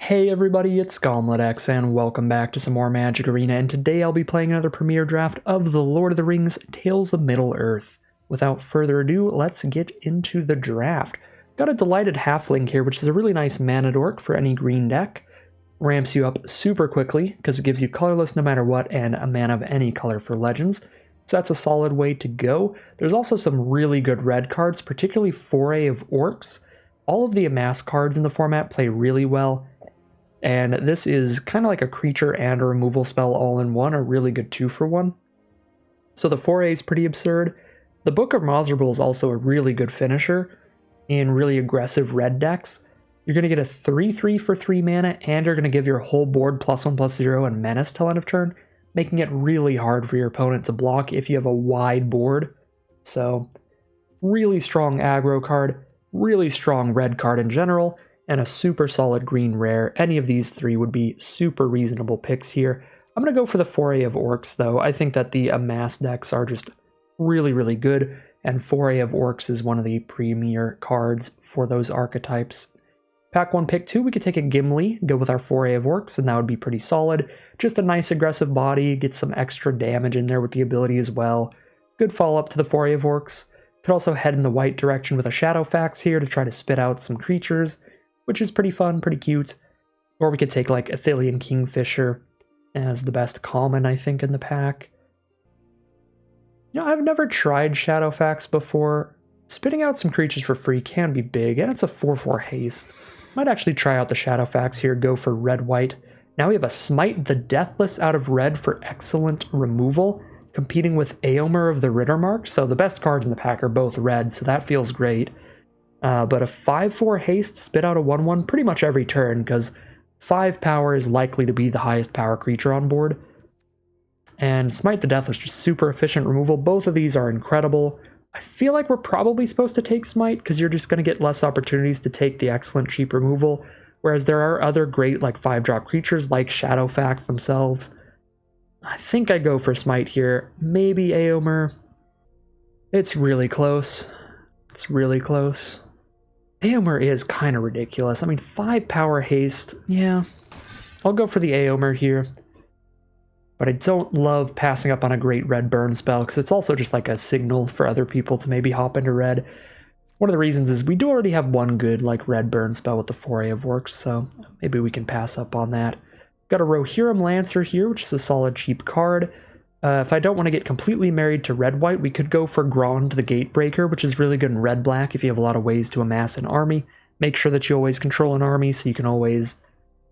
Hey everybody, it's GombletX and welcome back to some more Magic Arena, and today I'll be playing another premiere draft of The Lord of the Rings Tales of Middle-earth. Without further ado, let's get into the draft. Got a Delighted Halfling here, which is a really nice mana dork for any green deck. Ramps you up super quickly, because it gives you colorless no matter what, and a mana of any color for legends. So that's a solid way to go. There's also some really good red cards, particularly Foray of Orcs. All of the Amass cards in the format play really well. And this is kind of like a creature and a removal spell all in one, a really good 2-for-1. So the Foray is pretty absurd. The Book of Miserable is also a really good finisher in really aggressive red decks. You're going to get a 3/3 for 3 mana, and you're going to give your whole board +1/+0 and menace till end of turn, making it really hard for your opponent to block if you have a wide board. So really strong aggro card, really strong red card in general, and a super solid green rare. Any of these three would be super reasonable picks here. I'm going to go for the Foray of Orcs, though. I think that the Amass decks are just really, really good, and Foray of Orcs is one of the premier cards for those archetypes. Pack 1, pick 2, we could take a Gimli, go with our Foray of Orcs, and that would be pretty solid. Just a nice aggressive body, get some extra damage in there with the ability as well. Good follow-up to the Foray of Orcs. Could also head in the white direction with a Shadowfax here to try to spit out some creatures, which is pretty fun, pretty cute. Or we could take like Athelian Kingfisher as the best common, I think, in the pack. You know, I've never tried Shadowfax before. Spitting out some creatures for free can be big, and it's a 4/4 haste. Might actually try out the Shadowfax here, go for red-white. Now we have a Smite the Deathless out of red for excellent removal, competing with Eomer of the Rittermark, so the best cards in the pack are both red, so that feels great. But a 5/4 haste, spit out a 1/1 pretty much every turn, because 5 power is likely to be the highest power creature on board. And Smite the Deathless, just super efficient removal. Both of these are incredible. I feel like we're probably supposed to take Smite, because you're just going to get less opportunities to take the excellent cheap removal, whereas there are other great like 5-drop creatures like Shadowfax themselves. I think I go for Smite here. Maybe Eomer. It's really close. It's really close. Eomer is kind of ridiculous. I mean, 5 power haste, yeah. I'll go for the Eomer here. But I don't love passing up on a great red burn spell, because it's also just like a signal for other people to maybe hop into red. One of the reasons is we do already have one good like red burn spell with the Foray of Orcs, so maybe we can pass up on that. Got a Rohirrim Lancer here, which is a solid cheap card. If I don't want to get completely married to red-white, we could go for Grond the Gatebreaker, which is really good in red-black if you have a lot of ways to amass an army. Make sure that you always control an army, so you can always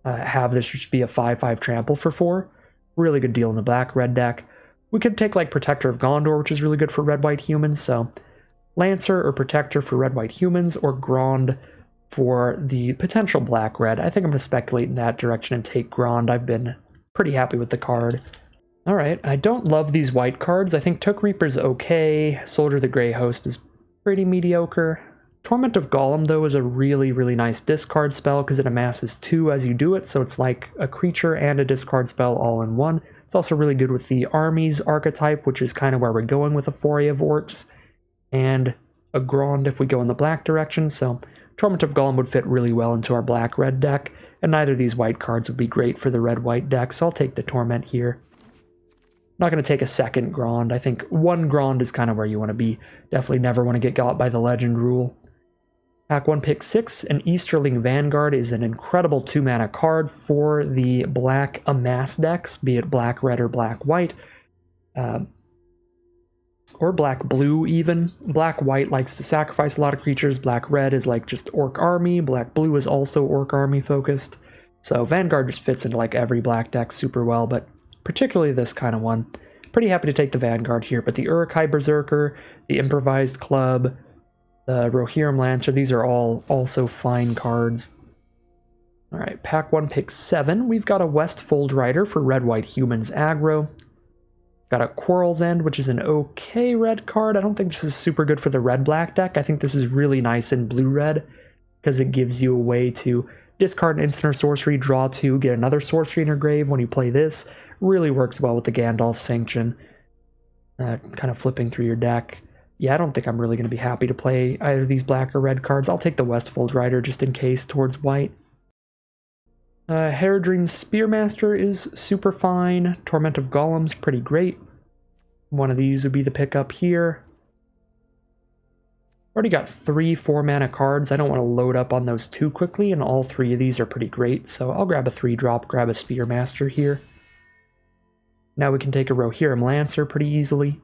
have this just be a 5/5 trample for 4. Really good deal in the black-red deck. We could take like Protector of Gondor, which is really good for red-white humans, so Lancer or Protector for red-white humans, or Grond for the potential black-red. I think I'm going to speculate in that direction and take Grond. I've been pretty happy with the card. Alright, I don't love these white cards. I think Took Reaper's okay. Soldier the Grey Host is pretty mediocre. Torment of Golem, though, is a really, really nice discard spell because it amasses 2 as you do it, so it's like a creature and a discard spell all in one. It's also really good with the armies archetype, which is kind of where we're going with a Foray of Orcs, and a Grond if we go in the black direction, so Torment of Golem would fit really well into our black-red deck, and neither of these white cards would be great for the red-white deck, so I'll take the Torment here. Not going to take a second Grond. I think one Grond is kind of where you want to be. Definitely never want to get got by the legend rule. Pack 1, pick 6. An Easterling Vanguard is an incredible 2-mana card for the black Amass decks, be it black-red or black-white. Or black-blue even. Black-white likes to sacrifice a lot of creatures. Black-red is like just Orc Army. Black-blue is also Orc Army focused. So Vanguard just fits into like every black deck super well, but particularly this kind of one. Pretty happy to take the Vanguard here, but the Uruk-hai Berserker, the Improvised Club, the Rohirrim Lancer, these are all also fine cards. Alright, pack 1, pick 7. We've got a Westfold Rider for red-white humans aggro. Got a Quarrel's End, which is an okay red card. I don't think this is super good for the red-black deck. I think this is really nice in blue-red, because it gives you a way to discard an instant or sorcery, draw 2, get another sorcery in your grave when you play this. Really works well with the Gandalf Sanction. Kind of flipping through your deck. Yeah, I don't think I'm really going to be happy to play either of these black or red cards. I'll take the Westfold Rider just in case towards white. Haradrim Spearmaster is super fine. Torment of Golem's pretty great. One of these would be the pickup here. Already got 3 4-mana cards. I don't want to load up on those too quickly, and all 3 of these are pretty great, so I'll grab a 3-drop, grab a Spearmaster here. Now we can take a Rohirrim Lancer pretty easily.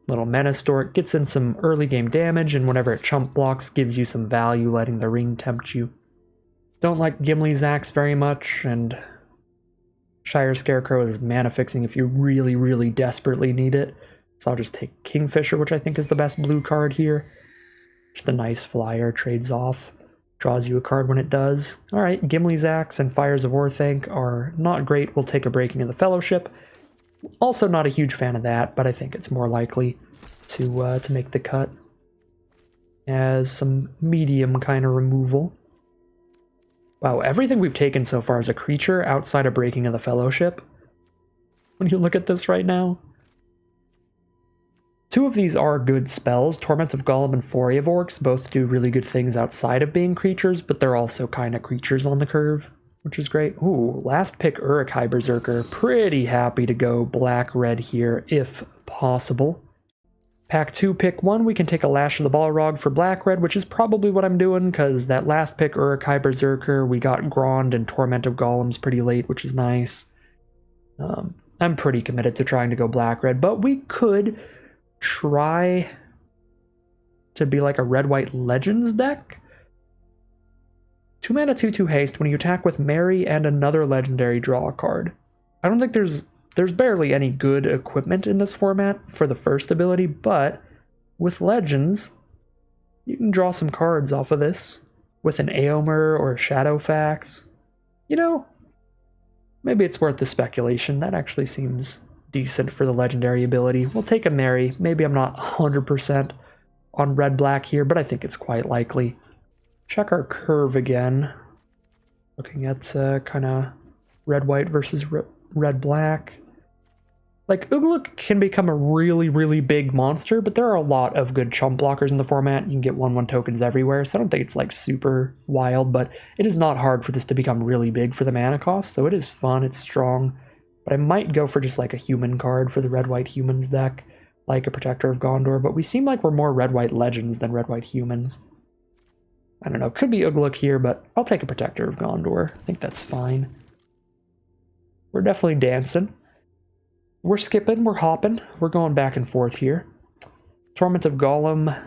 Little Menace Stork gets in some early game damage, and whenever it chump blocks, gives you some value, letting the Ring Tempt You. Don't like Gimli's Axe very much, and Shire Scarecrow is mana fixing if you really, really desperately need it. So I'll just take Kingfisher, which I think is the best blue card here. Just a nice flyer, trades off, draws you a card when it does. Alright, Gimli's Axe and Fires of Orthanc are not great. We'll take a Breaking of the Fellowship. Also not a huge fan of that, but I think it's more likely to make the cut as some medium kind of removal. Wow, everything we've taken so far is a creature outside of Breaking of the Fellowship. When you look at this right now. 2 of these are good spells. Torment of Golem and Foray of Orcs both do really good things outside of being creatures, but they're also kind of creatures on the curve, which is great. Ooh, last pick Uruk-hai Berserker. Pretty happy to go black-red here, if possible. Pack 2, pick 1, we can take a Lash of the Balrog for black-red, which is probably what I'm doing, because that last pick Uruk-hai Berserker, we got Grond and Torment of Golems pretty late, which is nice. I'm pretty committed to trying to go black-red, but we could try to be like a red-white Legends deck. 2 mana, 2/2 haste. When you attack with Mary and another legendary, draw a card. I don't think there's barely any good equipment in this format for the first ability, but with Legends, you can draw some cards off of this with an Aomer or a Shadowfax. You know, maybe it's worth the speculation. That actually seems decent for the legendary ability. We'll take a Mary. Maybe I'm not 100% on red-black here, but I think it's quite likely. Check our curve again. Looking at kind of red-white versus red-black. Like, Ugluk can become a really, really big monster, but there are a lot of good chump blockers in the format. You can get 1/1 tokens everywhere, so I don't think it's like super wild, but it is not hard for this to become really big for the mana cost, so it is fun, it's strong. But I might go for just like a human card for the red-white humans deck, like a Protector of Gondor, but we seem like we're more red-white Legends than red-white humans. I don't know, could be Ugluk here, but I'll take a Protector of Gondor. I think that's fine. We're definitely dancing. We're skipping, we're hopping, we're going back and forth here. Torment of Golem,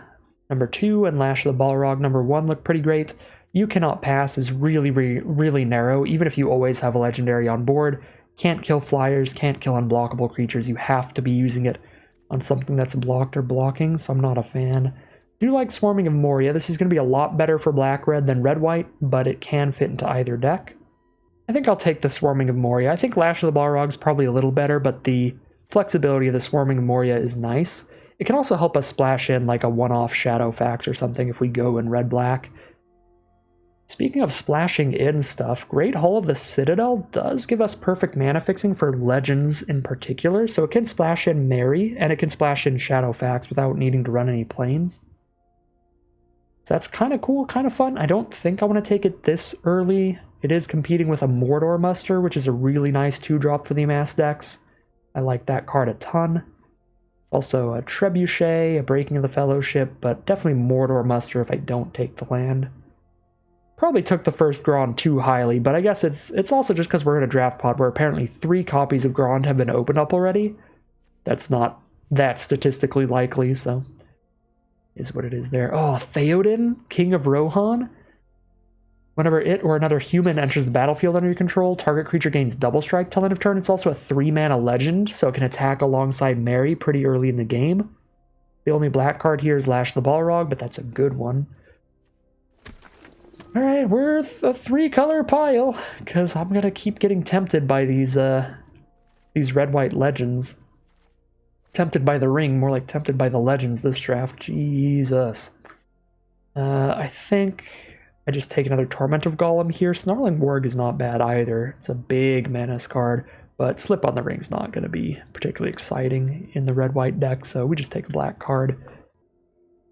number 2, and Lash of the Balrog, number 1, look pretty great. You Cannot Pass is really, really, really narrow, even if you always have a legendary on board. Can't kill flyers, can't kill unblockable creatures. You have to be using it on something that's blocked or blocking, so I'm not a fan. Do like Swarming of Moria. This is going to be a lot better for black-red than red-white, but it can fit into either deck. I think I'll take the Swarming of Moria. I think Lash of the Balrog is probably a little better, but the flexibility of the Swarming of Moria is nice. It can also help us splash in like a one-off Shadowfax or something if we go in red-black. Speaking of splashing in stuff, Great Hall of the Citadel does give us perfect mana fixing for Legends in particular, so it can splash in Mary, and it can splash in Shadowfax without needing to run any planes. So that's kind of cool, kind of fun. I don't think I want to take it this early. It is competing with a Mordor Muster, which is a really nice 2-drop for the Amass decks. I like that card a ton. Also a Trebuchet, a Breaking of the Fellowship, but definitely Mordor Muster if I don't take the land. Probably took the first Grond too highly, but I guess it's also just because we're in a draft pod where apparently 3 copies of Grond have been opened up already. That's not that statistically likely, so is what it is there. Oh, Theoden, King of Rohan. Whenever it or another human enters the battlefield under your control, target creature gains double strike till end of turn. It's also a 3-mana legend, so it can attack alongside Mary pretty early in the game. The only black card here is Lash the Balrog, but that's a good one. Alright, we're a 3-color pile, because I'm gonna keep getting tempted by these red-white legends. Tempted by the ring, more like tempted by the legends this draft. Jesus. I think I just take another Torment of Golem here. Snarling Warg is not bad either. It's a big menace card, but Slip on the Ring's not going to be particularly exciting in the red-white deck, so we just take a black card.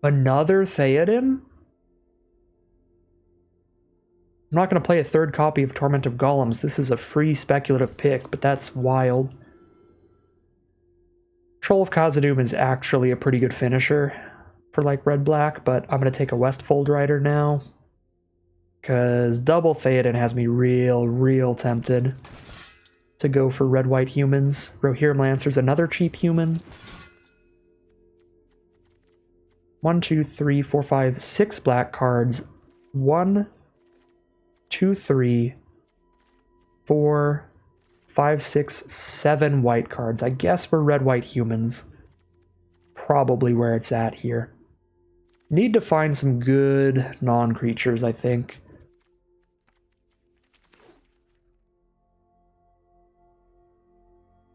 Another Theoden? I'm not going to play a third copy of Torment of Golems. This is a free speculative pick, but that's wild. Troll of Khazad-dûm is actually a pretty good finisher for like red-black, but I'm going to take a Westfold Rider now. Because double Theoden has me real tempted to go for red-white humans. Rohirrim Lancer's another cheap human. 1, 2, 3, 4, 5, 6 black cards. 1, 2, 3, 4, 5, 6, 7 white cards. I guess we're red-white humans. Probably where it's at here. Need to find some good non-creatures, I think.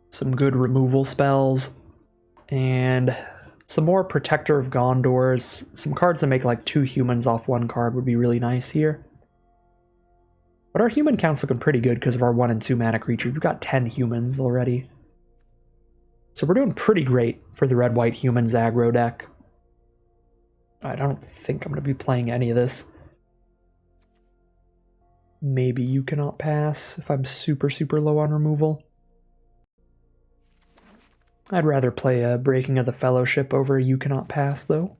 Some good removal spells. And some more Protector of Gondors. Some cards that make like 2 humans off 1 card would be really nice here. But our human count's looking pretty good because of our 1 and 2 mana creatures. We've got 10 humans already. So we're doing pretty great for the red-white humans aggro deck. I don't think I'm going to be playing any of this. Maybe you cannot pass if I'm super low on removal. I'd rather play a Breaking of the Fellowship over a You Cannot Pass, though.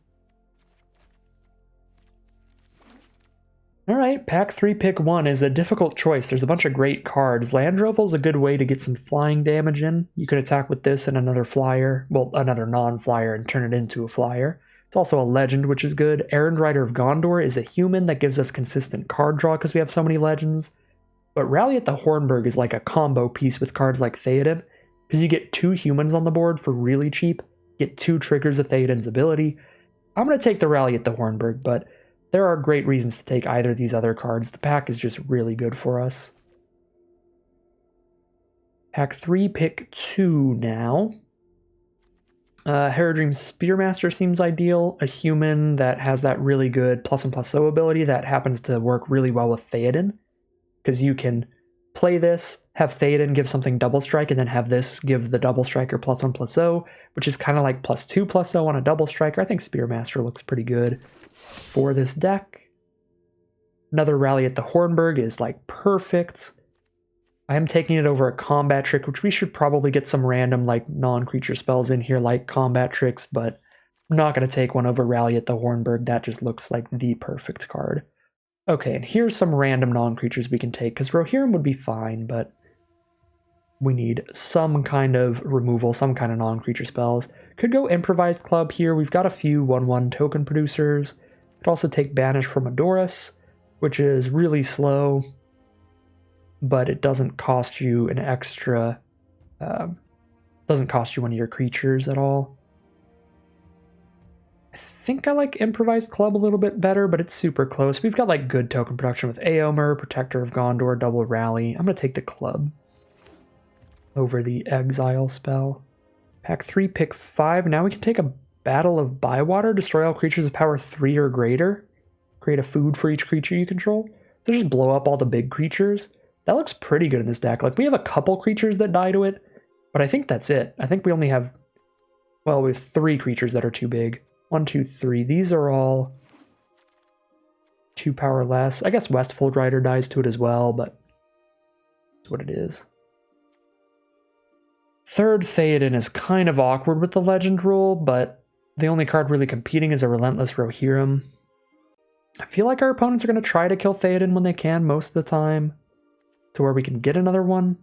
Alright, pack 3, pick 1 is a difficult choice. There's a bunch of great cards. Landroval's a good way to get some flying damage in. You can attack with this and another flyer, well, another non-flyer, and turn it into a flyer. It's also a legend, which is good. Errand Rider of Gondor is a human that gives us consistent card draw because we have so many legends. But Rally at the Hornburg is like a combo piece with cards like Theoden, because you get 2 humans on the board for really cheap, get 2 triggers of Theoden's ability. I'm going to take the Rally at the Hornburg, but there are great reasons to take either of these other cards. The pack is just really good for us. Pack 3, pick 2 now. Herodream's Spearmaster seems ideal. A human that has that really good +1/+0 ability that happens to work really well with Theoden. Because you can play this, have Theoden give something double strike, and then have this give the double striker +1/+0, which is kind of like +2/+0 on a double striker. I think Spearmaster looks pretty good for this deck. Another Rally at the Hornburg is like perfect. I am taking it over a Combat Trick, which we should probably get some random like non-creature spells in here like Combat Tricks, but I'm not going to take one over Rally at the Hornburg. That just looks like the perfect card. Okay, and here's some random non-creatures we can take, because Rohirrim would be fine, but we need some kind of removal, some kind of non-creature spells. Could go Improvised Club here. We've got a few 1/1 token producers. Could also take Banish from Adoris, which is really slow, but it doesn't cost you an extra, doesn't cost you one of your creatures at all. I think I like Improvised Club a little bit better, but it's super close. We've got like good token production with Éomer, Protector of Gondor, Double Rally. I'm going to take the club over the Exile spell. Pack 3, pick 5. Now we can take a Battle of Bywater, destroy all creatures with power 3 or greater. Create a food for each creature you control. So just blow up all the big creatures. That looks pretty good in this deck. Like, we have a couple creatures that die to it, but I think that's it. I think we only have, well, we have 3 creatures that are too big. 1, 2, 3. These are all 2 power less. I guess Westfold Rider dies to it as well, but that's what it is. Third Theoden is kind of awkward with the legend rule, but the only card really competing is a Relentless Rohirrim. I feel like our opponents are going to try to kill Theoden when they can most of the time, to where we can get another one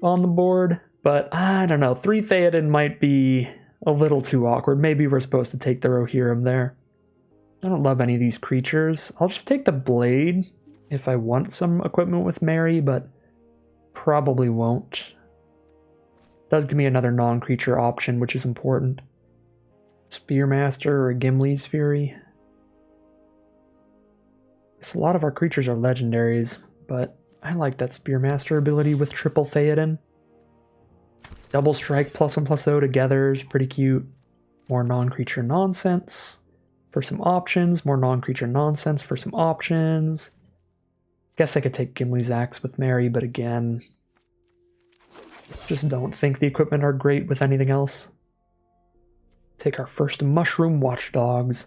on the board. But I don't know, 3 Theoden might be a little too awkward. Maybe we're supposed to take the Rohirrim there. I don't love any of these creatures. I'll just take the Blade if I want some equipment with Mary, but probably won't. Does give me another non-creature option, which is important. Spearmaster or Gimli's Fury. Guess a lot of our creatures are legendaries, but I like that Spearmaster ability with triple Theoden. Double strike +1/+0 together is pretty cute. More non-creature nonsense for some options. More non-creature nonsense for some options. Guess I could take Gimli's Axe with Mary, but again, just don't think the equipment are great with anything else. Take our first Mushroom Watchdogs.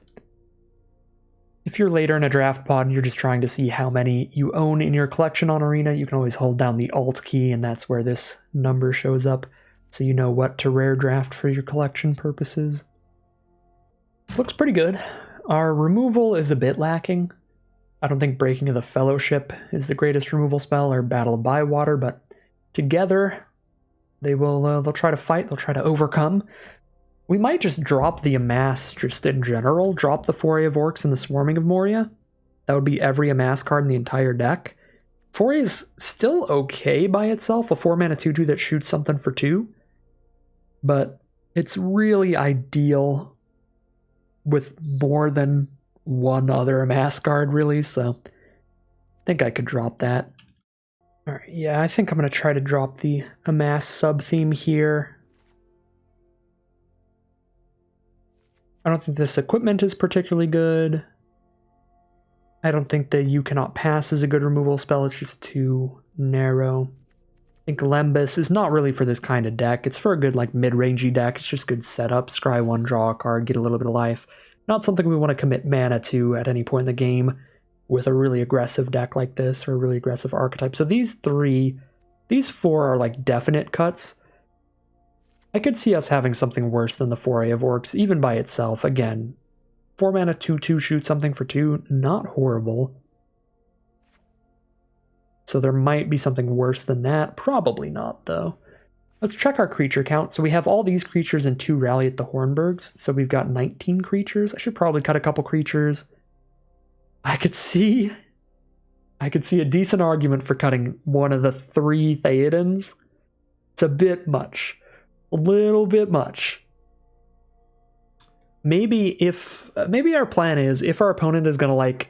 If you're later in a draft pod and you're just trying to see how many you own in your collection on Arena, you can always hold down the Alt key, and that's where this number shows up, so you know what to rare draft for your collection purposes. This looks pretty good. Our removal is a bit lacking. I don't think Breaking of the Fellowship is the greatest removal spell, or Battle of Bywater, but together they'll try to fight, they'll try to overcome. We might just drop the Amass just in general, drop the Foray of Orcs and the Swarming of Moria. That would be every Amass card in the entire deck. Foray is still okay by itself, a 4-mana 2/2 that shoots something for 2. But it's really ideal with more than one other Amass card, really, so I think I could drop that. Alright, yeah, I think I'm going to try to drop the Amass sub-theme here. I don't think this equipment is particularly good. I don't think that You Cannot Pass is a good removal spell, it's just too narrow. I think Lembas is not really for this kind of deck. It's for a good, like, mid-rangey deck. It's just good setup. Scry 1, draw a card, get a little bit of life. Not something we want to commit mana to at any point in the game with a really aggressive deck like this, or a really aggressive archetype. So these 4 are like definite cuts. I could see us having something worse than the Foray of Orcs, even by itself. Again, 4-mana 2/2 shoot something for 2, not horrible. So there might be something worse than that. Probably not, though. Let's check our creature count. So we have all these creatures and 2 Rally at the Hornburgs. So we've got 19 creatures. I should probably cut a couple creatures. I could see a decent argument for cutting one of the 3 Theodens. It's a bit much. A little bit much. Maybe our plan is, if our opponent is going to, like,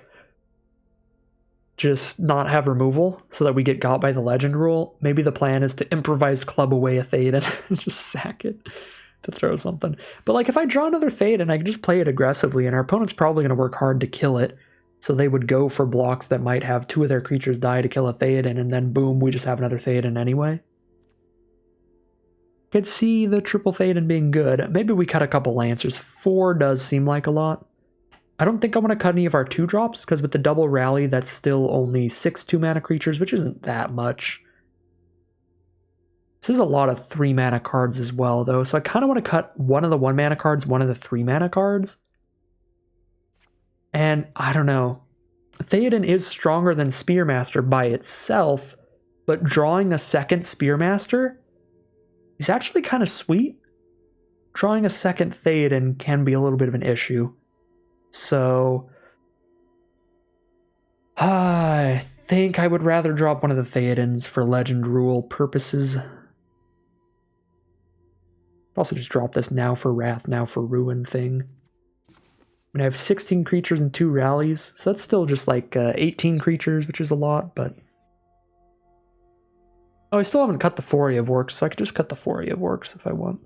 just not have removal so that we get got by the legend rule, maybe the plan is to improvise club away a Theoden and just sack it to throw something. But, like, if I draw another Theoden, I can just play it aggressively, and our opponent's probably going to work hard to kill it, so they would go for blocks that might have 2 of their creatures die to kill a Theoden, and then boom, we just have another Theoden anyway. Could see the triple Theoden being good. Maybe we cut a couple Lancers. 4 does seem like a lot. I don't think I want to cut any of our 2-drops, because with the double Rally, that's still only 6 2-mana creatures, which isn't that much. This is a lot of 3-mana cards as well, though, so I kind of want to cut one of the 1-mana cards, one of the 3-mana cards. And I don't know. Theoden is stronger than Spearmaster by itself, but drawing a second Spearmaster is actually kind of sweet. Drawing a second Theoden can be a little bit of an issue. So I think I would rather drop one of the Theodens for legend rule purposes. Also just drop this now for Wrath, now for Ruin thing. I mean, I have 16 creatures and 2 rallies, so that's still just like 18 creatures, which is a lot, but... Oh, I still haven't cut the Foray of Orcs, so I could just cut the Foray of Orcs if I want.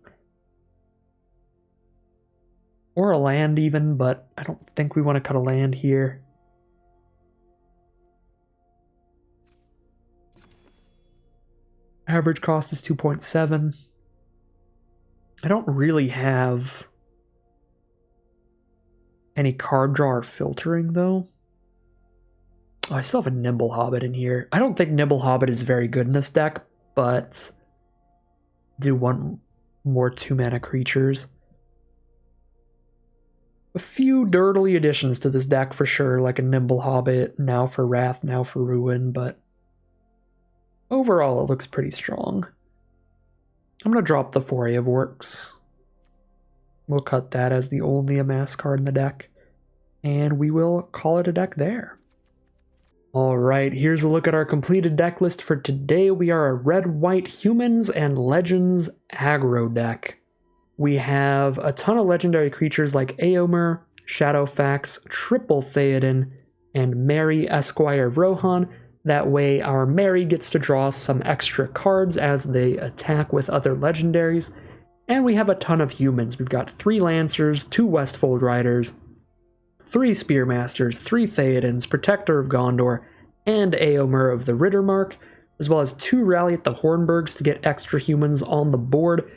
Or a land even, but I don't think we want to cut a land here. Average cost is 2.7. I don't really have any card draw or filtering, though. Oh, I still have a Nimble Hobbit in here. I don't think Nimble Hobbit is very good in this deck, but do want more 2-mana creatures. A few dirtly additions to this deck for sure, like a Nimble Hobbit, now for Wrath, now for Ruin, but overall it looks pretty strong. I'm going to drop the Foray of Orcs. We'll cut that as the only Amass card in the deck, and we will call it a deck there. Alright, here's a look at our completed deck list for today. We are a red-white humans and legends aggro deck. We have a ton of legendary creatures like Eomer, Shadowfax, Triple Theoden, and Mary, Esquire of Rohan. That way our Mary gets to draw some extra cards as they attack with other legendaries. And we have a ton of humans. We've got 3 Lancers, 2 Westfold Riders, 3 Spearmasters, 3 Theodens, Protector of Gondor, and Eomer of the Rittermark, as well as 2 Rally at the Hornburgs to get extra humans on the board.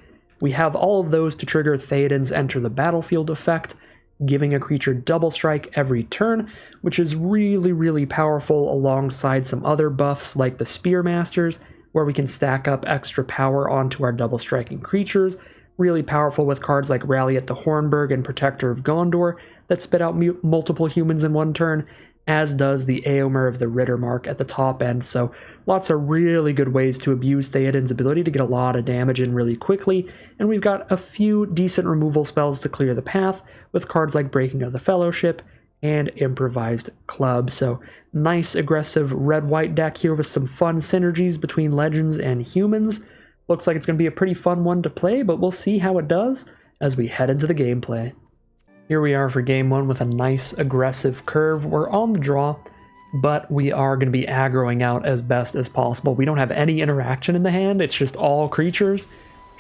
We have all of those to trigger Theoden's Enter the Battlefield effect. giving a creature double strike every turn, which is really powerful alongside some other buffs like the Spearmasters, where we can stack up extra power onto our double striking creatures. Really powerful with cards like Rally at the Hornburg and Protector of Gondor that spit out multiple humans in one turn, as does the Eomer of the Rittermark at the top end. So lots of really good ways to abuse Theoden's ability to get a lot of damage in really quickly, and we've got a few decent removal spells to clear the path with cards like Breaking of the Fellowship and Improvised Club. So nice aggressive red-white deck here with some fun synergies between legends and humans. Looks like it's going to be a pretty fun one to play, but we'll see how it does as we head into the gameplay. Here we are for game one with a nice aggressive curve. We're on the draw, but we are going to be aggroing out as best as possible. We don't have any interaction in the hand. It's just all creatures.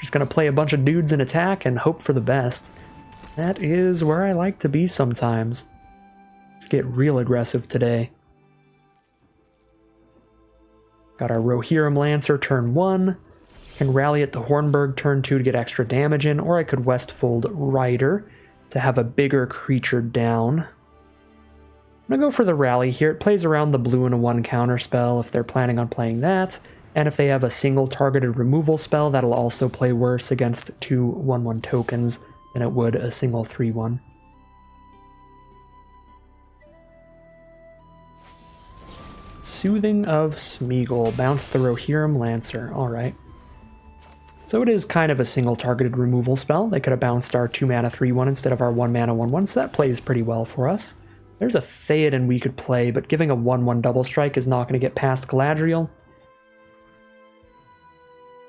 Just going to play a bunch of dudes in attack and hope for the best. That is where I like to be sometimes. Let's get real aggressive today. Got our Rohirrim Lancer turn 1. Can rally at the Hornburg turn 2 to get extra damage in, or I could Westfold Rider to have a bigger creature down. I'm going to go for the rally here. It plays around the blue and a 1 counter spell if they're planning on playing that. And if they have a single targeted removal spell, that'll also play worse against 2 1/1 tokens than it would a single 3/1. Soothing of Smeagol. Bounce the Rohirrim Lancer. Alright. So it is kind of a single targeted removal spell. They could have bounced our 2 mana 3/1 instead of our 1 mana 1/1, so that plays pretty well for us. There's a Theoden we could play, but giving a 1/1 double strike is not going to get past Galadriel.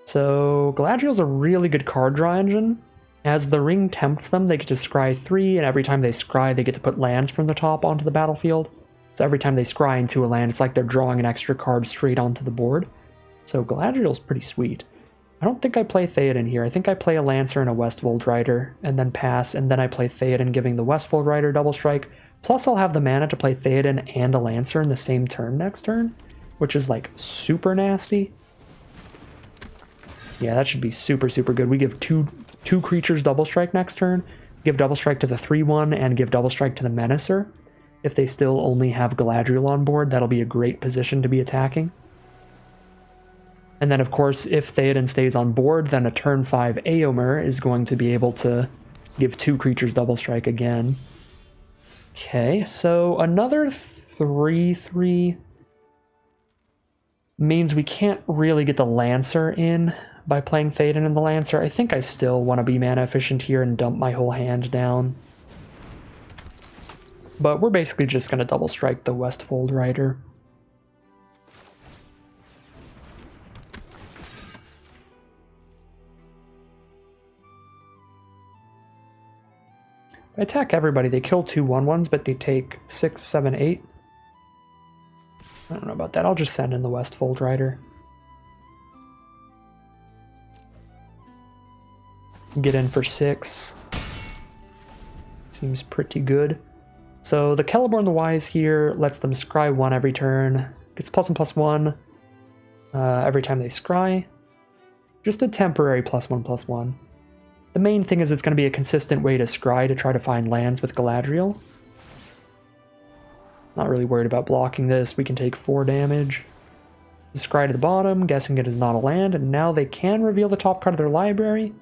So Galadriel's a really good card draw engine. As the ring tempts them, they get to scry 3, and every time they scry, they get to put lands from the top onto the battlefield. So every time they scry into a land, it's like they're drawing an extra card straight onto the board. So Galadriel's pretty sweet. I don't think I play Theoden here. I think I play a Lancer and a Westfold Rider, and then pass, and then I play Theoden, giving the Westfold Rider double strike. Plus I'll have the mana to play Theoden and a Lancer in the same turn next turn, which is like super nasty. Yeah, that should be super good. We give two creatures double strike next turn, give double strike to the 3/1, and give double strike to the Menacer. If they still only have Galadriel on board, that'll be a great position to be attacking. And then, of course, if Theoden stays on board, then a turn 5 Eomer is going to be able to give 2 creatures double strike again. Okay, so another 3/3 means we can't really get the Lancer in by playing Theoden and the Lancer. I think I still want to be mana efficient here and dump my whole hand down. But we're basically just going to double strike the Westfold Rider. I attack everybody. They kill 2 1/1s, but they take 6, 7, 8. I don't know about that. I'll just send in the Westfold Rider. Get in for 6. Seems pretty good. So the Celeborn the Wise here lets them scry 1 every turn. Gets +1/+1 every time they scry. Just a temporary +1/+1. The main thing is it's going to be a consistent way to scry to try to find lands with Galadriel. Not really worried about blocking this. We can take 4 damage. The scry to the bottom, guessing it is not a land, and now they can reveal the top card of their library.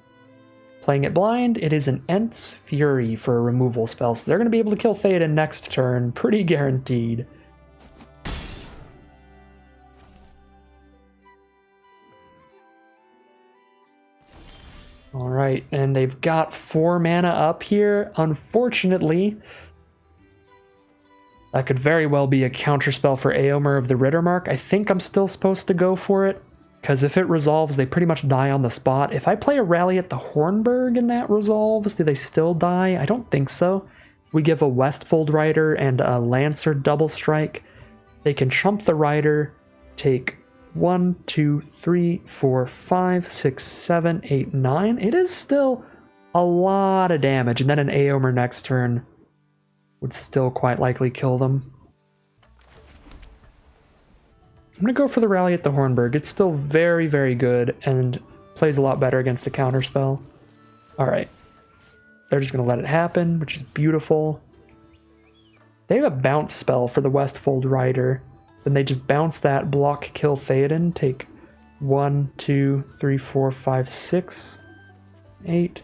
Playing it blind, it is an Ent's Fury for a removal spell, so they're going to be able to kill Theoden next turn, pretty guaranteed. Alright, and they've got 4 mana up here. Unfortunately, that could very well be a counterspell for Eomer of the Rittermark. I think I'm still supposed to go for it, because if it resolves, they pretty much die on the spot. If I play a Rally at the Hornburg and that resolves, do they still die? I don't think so. We give a Westfold Rider and a Lancer double strike. They can chump the Rider, take 1, 2, 3, 4, 5, 6, 7, 8, 9. It is still a lot of damage, and then an Eomer next turn would still quite likely kill them. I'm going to go for the Rally at the Hornburg. It's still very good and plays a lot better against a counterspell. Alright. they're just going to let it happen, which is beautiful. They have a bounce spell for the Westfold Rider. Then they just bounce that, block, kill Theoden, take 1, 2, 3, 4, 5, 6, 8.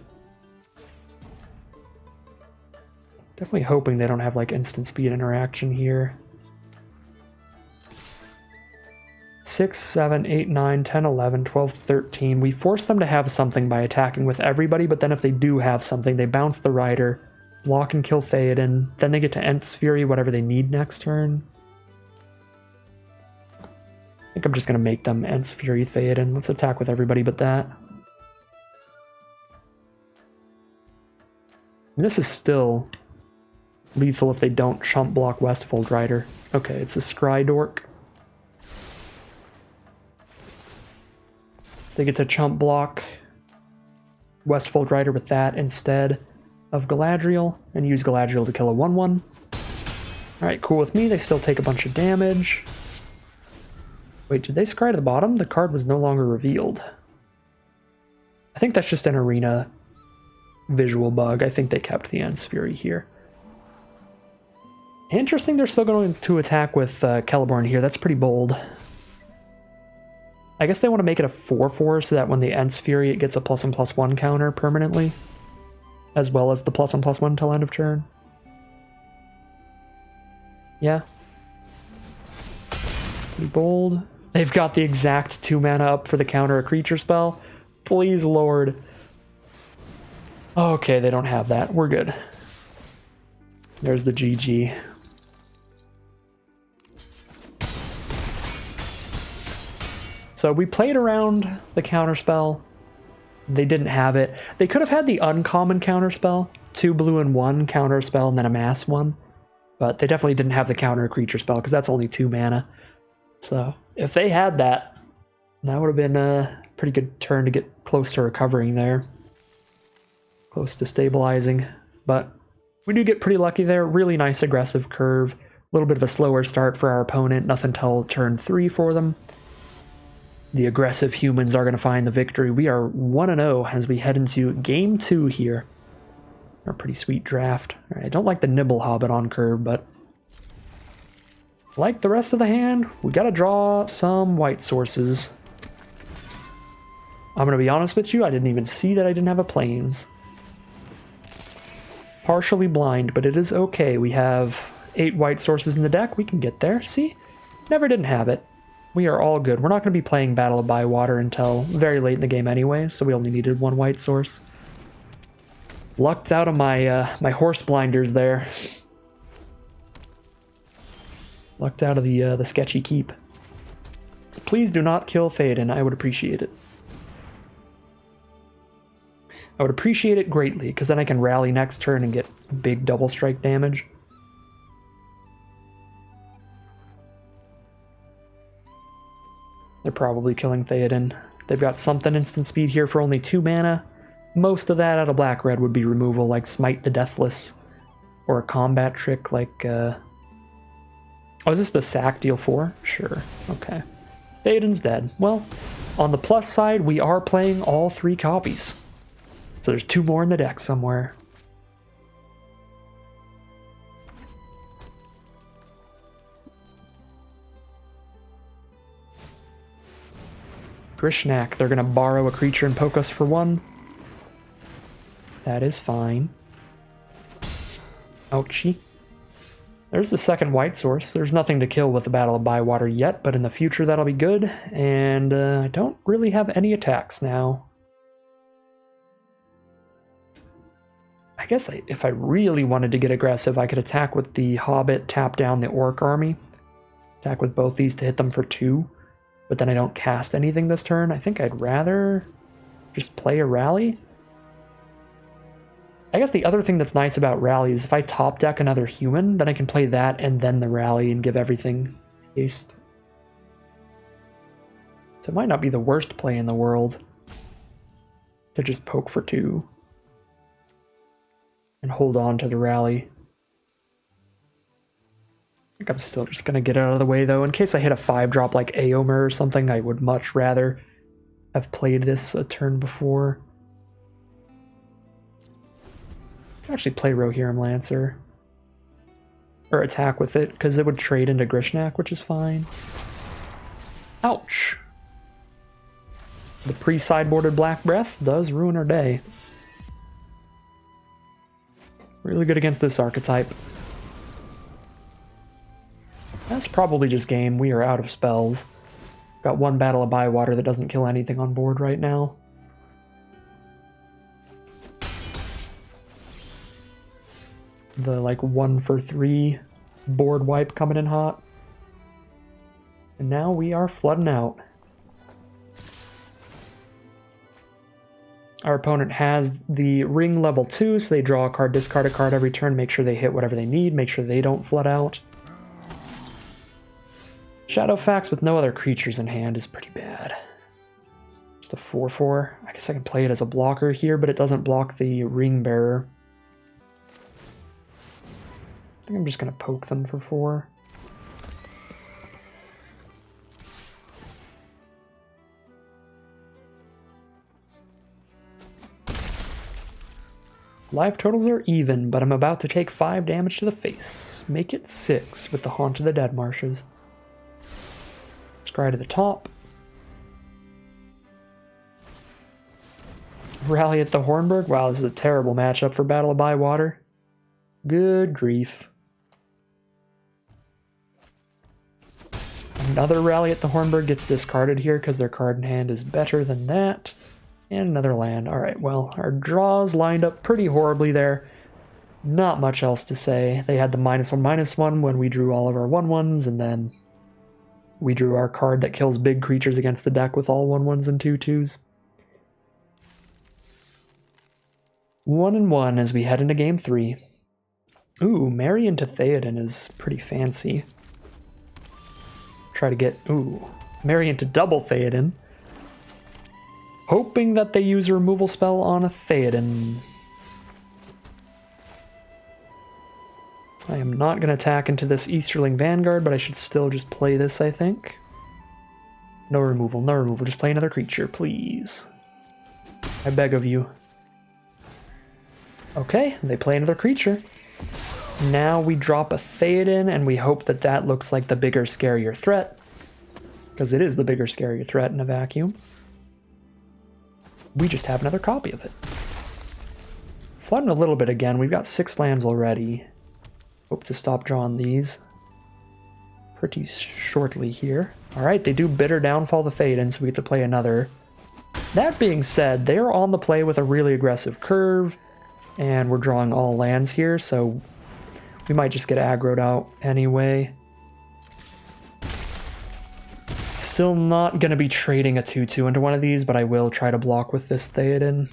Definitely hoping they don't have like instant speed interaction here. 6, 7, 8, 9, 10, 11, 12, 13. We force them to have something by attacking with everybody, but then if they do have something, they bounce the Rider, block and kill Theoden, then they get to Ent's Fury, whatever they need next turn. I think I'm just going to make them Ent's Fury Theoden. Let's attack with everybody but that. And this is still lethal if they don't chump block Westfold Rider. Okay, it's a Scry Dork. So they get to chump block Westfold Rider with that instead of Galadriel, and use Galadriel to kill a 1/1. Alright, cool with me. They still take a bunch of damage. Wait, did they scry to the bottom? The card was no longer revealed. I think that's just an arena visual bug. I think they kept the Ent's Fury here. Interesting, they're still going to attack with Celeborn here. That's pretty bold. I guess they want to make it a 4/4 so that when the Ent's Fury, it gets a +1/+1 counter permanently, as well as the +1/+1 till end of turn. Yeah. Pretty bold. They've got the exact 2 mana up for the counter a creature spell. Please, Lord. Okay, they don't have that. We're good. There's the GG. So we played around the counterspell. They didn't have it. They could have had the uncommon counterspell. 2 blue and 1 counterspell and then Amass 1. But they definitely didn't have the counter creature spell because that's only 2 mana. So if they had that, that would have been a pretty good turn to get close to recovering there. Close to stabilizing. But we do get pretty lucky there. Really nice aggressive curve. A little bit of a slower start for our opponent. Nothing till turn 3 for them. The aggressive humans are going to find the victory. We are 1-0 as we head into game 2 here. A pretty sweet draft. All right, I don't like the Nibble Hobbit on curve, but like the rest of the hand, we got to draw some white sources. I'm going to be honest with you, I didn't even see that I didn't have a Plains. Partially blind, but it is okay. We have 8 white sources in the deck. We can get there. See? Never didn't have it. We are all good. We're not going to be playing Battle of Bywater until very late in the game anyway, so we only needed 1 white source. Lucked out of my my horse blinders there. Lucked out of the sketchy keep. Please do not kill Theoden. I would appreciate it. I would appreciate it greatly, because then I can rally next turn and get big double strike damage. They're probably killing Theoden. They've got something instant speed here for only 2 mana. Most of that out of black-red would be removal, like Smite the Deathless, or a combat trick like... Oh, is this the sack deal 4? Sure, okay. Theoden's dead. Well, on the plus side, we are playing all 3 copies. So there's 2 more in the deck somewhere. Grishnak, they're going to borrow a creature and poke us for 1. That is fine. Ouchie. There's the second white source. There's nothing to kill with the Battle of Bywater yet, but in the future that'll be good. And I don't really have any attacks now. I guess if I really wanted to get aggressive, I could attack with the Hobbit, tap down the Orc Army. Attack with both these to hit them for 2. But then I don't cast anything this turn. I think I'd rather just play a rally. I guess the other thing that's nice about rally is if I top deck another human, then I can play that and then the rally and give everything haste. So it might not be the worst play in the world to just poke for 2 and hold on to the rally. I think I'm still just going to get out of the way, though. In case I hit a 5-drop like Aomer or something, I would much rather have played this a turn before. Actually play Rohirrim Lancer. Or attack with it, because it would trade into Grishnak, which is fine. Ouch! The pre-sideboarded Black Breath does ruin our day. Really good against this archetype. That's probably just game. We are out of spells. Got one Battle of Bywater that doesn't kill anything on board right now. The like 1-for-3 board wipe coming in hot. And now we are flooding out. Our opponent has the ring level 2, so they draw a card, discard a card every turn, make sure they hit whatever they need, make sure they don't flood out. Shadowfax with no other creatures in hand is pretty bad. Just a 4/4. I guess I can play it as a blocker here, but it doesn't block the Ring Bearer. I think I'm just going to poke them for 4. Life totals are even, but I'm about to take 5 damage to the face. Make it 6 with the Haunt of the Dead Marshes. Scry to the top. Rally at the Hornburg. Wow, this is a terrible matchup for Battle of Bywater. Good grief. Another Rally at the Hornburg gets discarded here because their card in hand is better than that. And another land. Alright, well, our draws lined up pretty horribly there. Not much else to say. They had the -1/-1 when we drew all of our 1/1s, and then we drew our card that kills big creatures against the deck with all 1/1s and 2/2s. 1-1 as we head into game 3. Ooh, Marry into Theoden is pretty fancy. Try to get, Marry into double Theoden. Hoping that they use a removal spell on a Theoden. I am not going to attack into this Easterling Vanguard, but I should still just play this, I think. No removal, no removal. Just play another creature, please. I beg of you. Okay, they play another creature. Now we drop a Theoden, and we hope that that looks like the bigger, scarier threat. Because it is the bigger, scarier threat in a vacuum. We just have another copy of it. Flooding a little bit again. We've got 6 lands already. Hope to stop drawing these pretty shortly here. Alright, they do Bitter Downfall the Theoden, so we get to play another. That being said, they are on the play with a really aggressive curve, and we're drawing all lands here, so we might just get aggroed out anyway. Still not going to be trading a 2/2 into one of these, but I will try to block with this Theoden.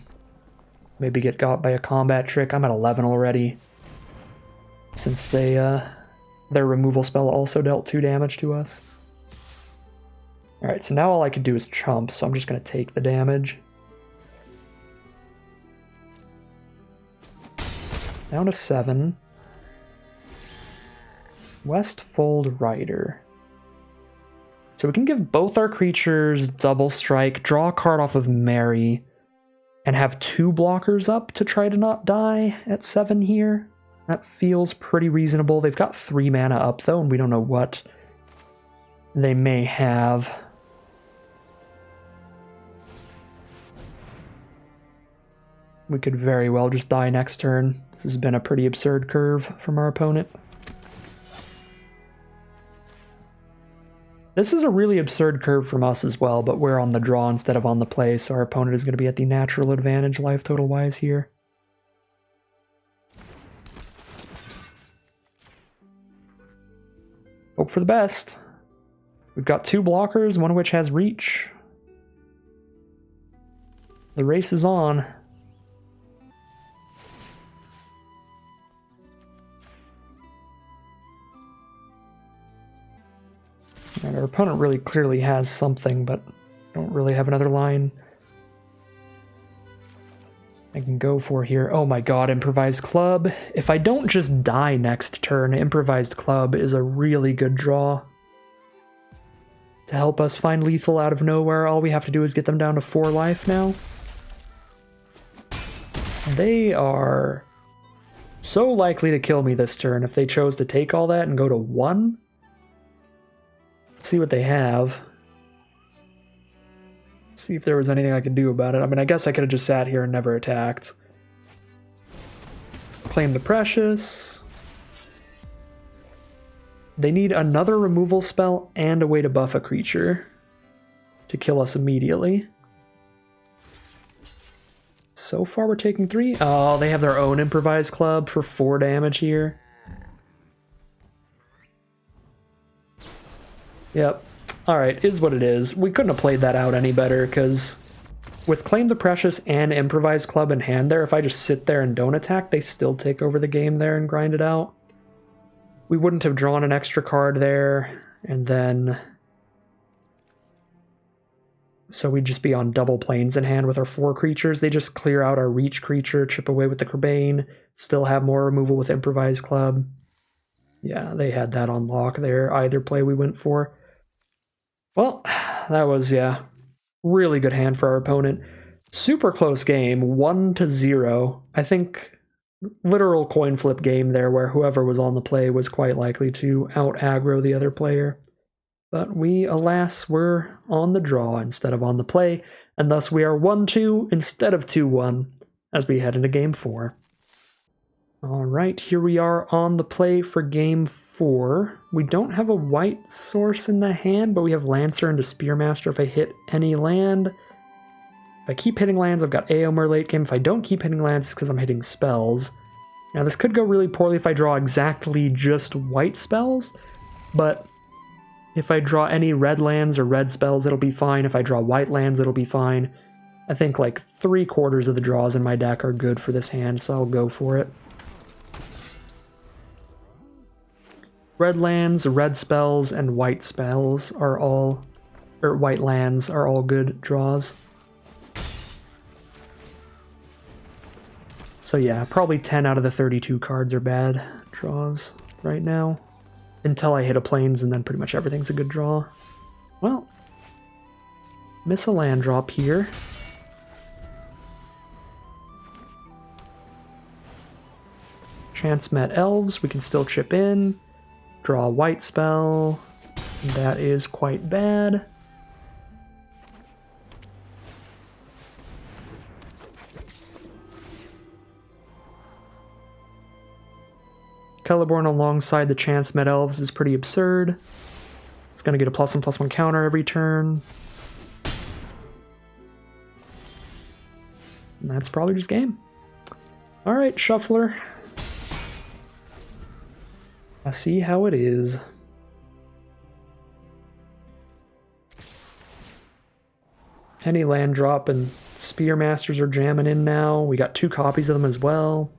Maybe get got by a combat trick. I'm at 11 already. Since they, their removal spell also dealt 2 damage to us. Alright, so now all I can do is chump, so I'm just going to take the damage. Down to 7. Westfold Rider. So we can give both our creatures double strike, draw a card off of Marry, and have 2 blockers up to try to not die at 7 here. That feels pretty reasonable. They've got 3 mana up though, and we don't know what they may have. We could very well just die next turn. This has been a pretty absurd curve from our opponent. This is a really absurd curve from us as well, but we're on the draw instead of on the play, so our opponent is going to be at the natural advantage life total-wise here. Hope for the best. We've got 2 blockers, one of which has reach. The race is on. And our opponent really clearly has something, but don't really have another line I can go for here. Oh my god, Improvised Club. If I don't just die next turn, Improvised Club is a really good draw. To help us find lethal out of nowhere, all we have to do is get them down to 4 life now. They are so likely to kill me this turn if they chose to take all that and go to 1. Let's see what they have. See if there was anything I could do about it. I mean, I guess I could have just sat here and never attacked. Claim the Precious. They need another removal spell and a way to buff a creature to kill us immediately. So far we're taking 3. Oh, they have their own improvised club for 4 damage here. Yep. Alright, is what it is. We couldn't have played that out any better, because with Claim the Precious and improvised club in hand there, if I just sit there and don't attack, they still take over the game there and grind it out. We wouldn't have drawn an extra card there, and then... So we'd just be on double planes in hand with our 4 creatures. They just clear out our reach creature, chip away with the Kerbane, still have more removal with improvised club. Yeah, they had that on lock there, either play we went for. Well, that was, yeah, really good hand for our opponent. Super close game, 1-0. I think literal coin flip game there where whoever was on the play was quite likely to out-aggro the other player. But we, alas, were on the draw instead of on the play, and thus we are 1-2 instead of 2-1 as we head into Game 4. Alright, here we are on the play for Game 4. We don't have a white source in the hand, but we have Lancer into Spearmaster if I hit any land. If I keep hitting lands, I've got Aomer late game. If I don't keep hitting lands, it's because I'm hitting spells. Now, this could go really poorly if I draw exactly just white spells, but if I draw any red lands or red spells, it'll be fine. If I draw white lands, it'll be fine. I think like 3/4 of the draws in my deck are good for this hand, so I'll go for it. Red lands, red spells, and white spells are all, or white lands are all good draws. So yeah, probably 10 out of the 32 cards are bad draws right now. Until I hit a plains, and then pretty much everything's a good draw. Well, miss a land drop here. Chance met elves, we can still chip in. Draw a white spell. That is quite bad. Celeborn alongside the Chance Met Elves is pretty absurd. It's going to get a +1/+1 counter every turn. And that's probably just game. Alright, Shuffler. I see how it is. Any land drop and Spearmasters are jamming in now. We got 2 copies of them as well.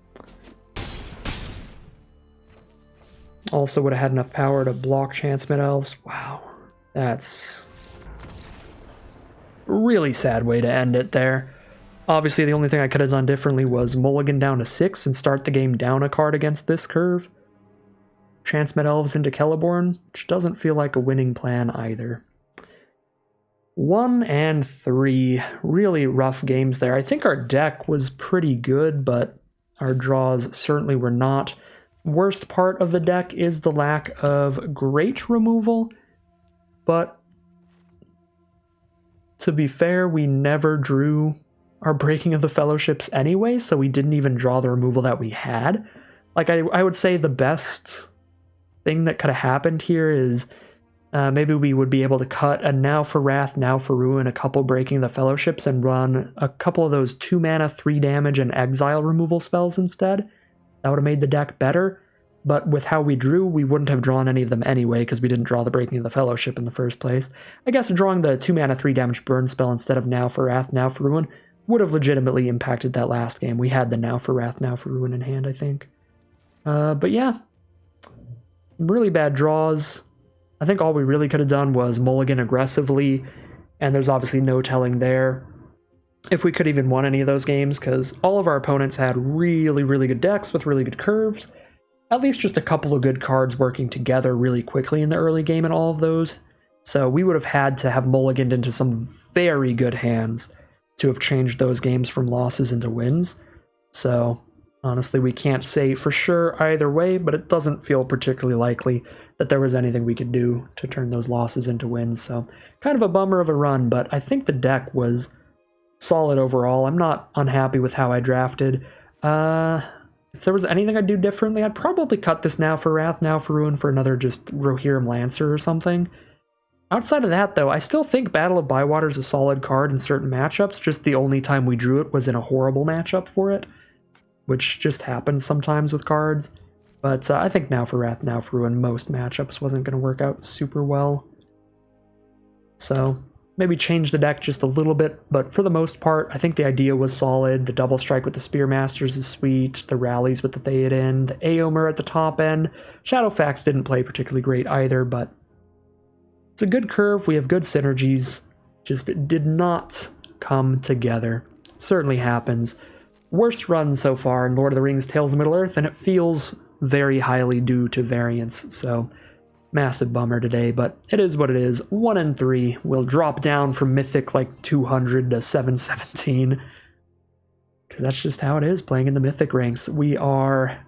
Also would have had enough power to block Chance Met Elves. Wow, that's a really sad way to end it there. Obviously, the only thing I could have done differently was mulligan down to 6 and start the game down a card against this curve. Chance Met Elves into Celeborn, which doesn't feel like a winning plan either. 1 and 3, really rough games there. I think our deck was pretty good, but our draws certainly were not. Worst part of the deck is the lack of great removal, but to be fair, we never drew our Breaking of the Fellowships anyway, so we didn't even draw the removal that we had. Like, I would say the best thing that could have happened here is maybe we would be able to cut a Now for Wrath, Now for Ruin, a couple Breaking the Fellowships, and run a couple of those 2 mana, 3 damage, and exile removal spells instead. That would have made the deck better, but with how we drew, we wouldn't have drawn any of them anyway, because we didn't draw the Breaking of the Fellowship in the first place. I guess drawing the 2 mana, 3 damage burn spell instead of Now for Wrath, Now for Ruin would have legitimately impacted that last game. We had the Now for Wrath, Now for Ruin in hand, I think. But yeah, really bad draws. I think all we really could have done was mulligan aggressively, and there's obviously no telling there if we could even won any of those games, because all of our opponents had really, really good decks with really good curves. At least just a couple of good cards working together really quickly in the early game in all of those. So we would have had to have mulliganed into some very good hands to have changed those games from losses into wins. So Honestly, we can't say for sure either way, but it doesn't feel particularly likely that there was anything we could do to turn those losses into wins. So kind of a bummer of a run, but I think the deck was solid overall. I'm not unhappy with how I drafted. If there was anything I'd do differently, I'd probably cut this Now for Wrath, Now for Ruin for another just Rohirrim Lancer or something. Outside of that, though, I still think Battle of Bywater is a solid card in certain matchups. Just the only time we drew it was in a horrible matchup for it, which just happens sometimes with cards. But I think Now for Wrath, Now for Ruin, most matchups wasn't going to work out super well. So maybe change the deck just a little bit, but for the most part, I think the idea was solid. The double strike with the Spearmasters is sweet, the rallies with the Theoden, the Aomer at the top end. Shadowfax didn't play particularly great either, but it's a good curve. We have good synergies. Just it did not come together. Certainly happens. Worst run so far in Lord of the Rings Tales of Middle-earth, and it feels very highly due to variance, so massive bummer today, but it is what it is. 1-3. We'll drop down from Mythic like 200 to 717, because that's just how it is playing in the Mythic ranks. We are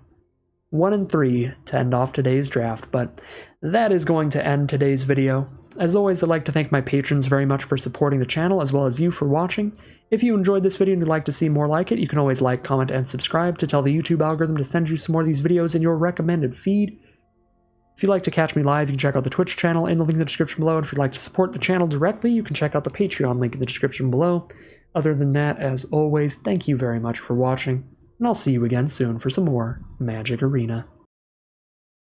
1-3 to end off today's draft, but that is going to end today's video. As always, I'd like to thank my patrons very much for supporting the channel, as well as you for watching. If you enjoyed this video and would like to see more like it, you can always like, comment, and subscribe to tell the YouTube algorithm to send you some more of these videos in your recommended feed. If you'd like to catch me live, you can check out the Twitch channel in the link in the description below. And if you'd like to support the channel directly, you can check out the Patreon link in the description below. Other than that, as always, thank you very much for watching, and I'll see you again soon for some more Magic Arena.